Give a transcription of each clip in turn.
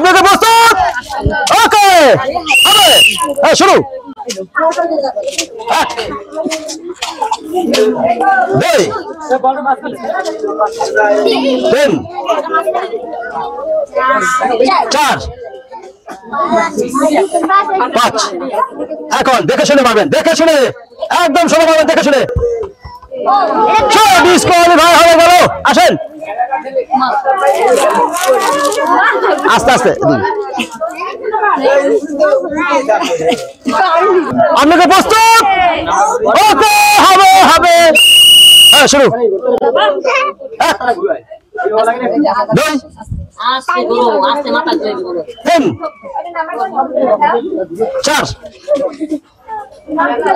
আপনাকে প্রস্তুত? ওকে, হবে। হ্যাঁ, শুরু। 1 2 3 4 5 এখন দেখে শুনে মারবেন, দেখে শুনে, একদম সময় মারবেন, দেখে শুনে। ডিসকোয়ালিফাই হয়ে গেল। আসেন আস্তে আস্তে। আপনাকে প্রস্তুত? ওকে, হবে হবে। হ্যাঁ, শুরু। 2 3 4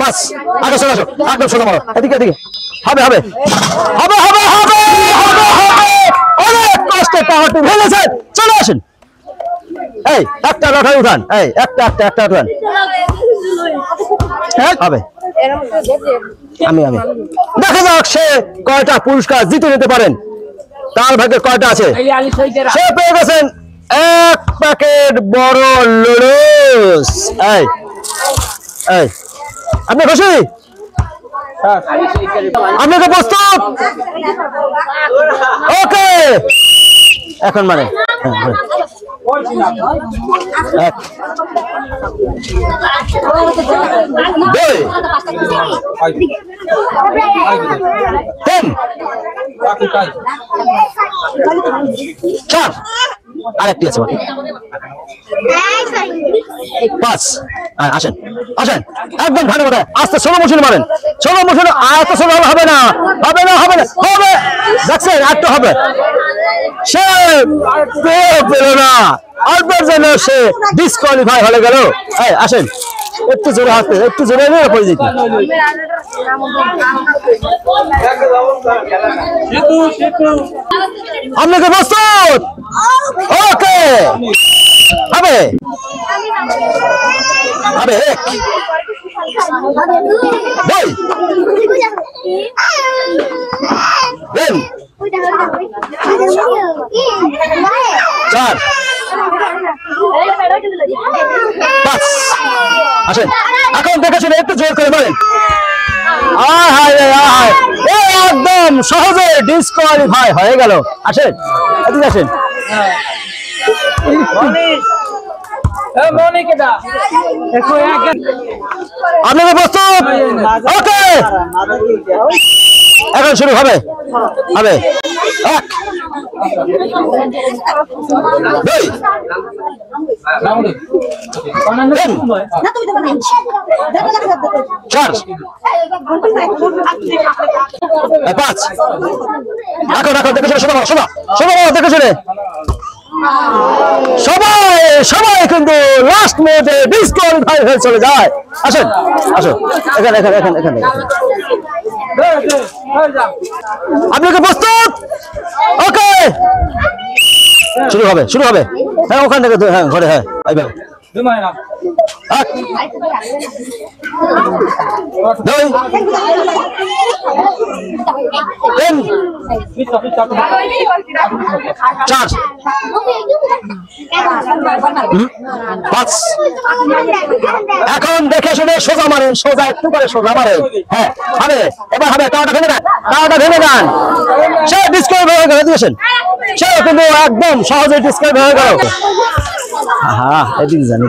5 আগে চলে আসো, একদম সোজা মারো, এদিকে এদিকে। হবে হবে হবে হবে হবে হবে হবে। অনেক কষ্টে পাহাড়টি ভেঙেছে, চলে আসেন। এই একটা লটারি উঠান, এই একটা উঠান। হবে। আমি দেখা যাক সে কয়টা পুরস্কার জিতে নিতে পারেন, তার ভাগ্যে কয়টা আছে। সে পেয়ে গেছেন 1 প্যাকেট বড় লুডুস। এই এই আপনি খুশি? আপনাকে প্রস্তুত? ওকে, এখন মানে 1 2 3 4 আরেকটি আছে বাকি 5। আসেন আসেন, একদম ভালো কথা। আস্তে স্লো মোশন মারেন, স্লো মোশন। এত স্লো হবে না, হবে না, হবে না, হবে। দেখছেন, একটু হবে। সে পেল না, অল্পের জন্য সে ডিসকোয়ালিফাই হয়ে গেল। আসেন, একটু জোরে হাতে, একটু জোরে নিয়ে পড়ে যেতে। আপনাকে প্রস্তুত? ওকে, হবে হবে। 1 2 3 4 5। আসেন, এখন দেখে শুনে একটু জোর করে মারেন। একদম সহজে ডিসকোয়ালিফাই হয়ে গেল। আসেন, এদিকে আসেন। আপনাকে প্রস্তুত? ওকে, এখন শুরু হবে হবে। 1 2 3 4 5। এখন দেখে শুনে, শোনা শোনা শোনা, দেখে শুনে। সবাই কিন্তু লাস্ট মিনিটে ডিসকোয়ালিফাই হয়ে চলে যায়। আসেন, আসো এখানে এখানে এখানে এখানে। আপনাকে প্রস্তুত? ওকে, শুরু হবে শুরু হবে। হ্যাঁ, ওখান থেকে, হ্যাঁ ঘরে, হ্যাঁ এইভাবে। 1 2 3 4 5। এখন দেখে শুনে সোজা মারেন, সোজা একটু করে সোজা মারেন। হ্যাঁ, হবে, এবার হবে। টাওয়াটা ভেঙে দেন, টাওয়াটা ভেঙে দেন। সে ডিসকোয়ালিফাই হয়ে গেল, দিয়েছেন। সে কিন্তু একদম সহজে ডিসকোয়ালিফাই হয়ে গেল। হ্যাঁ, এদিকে জানি।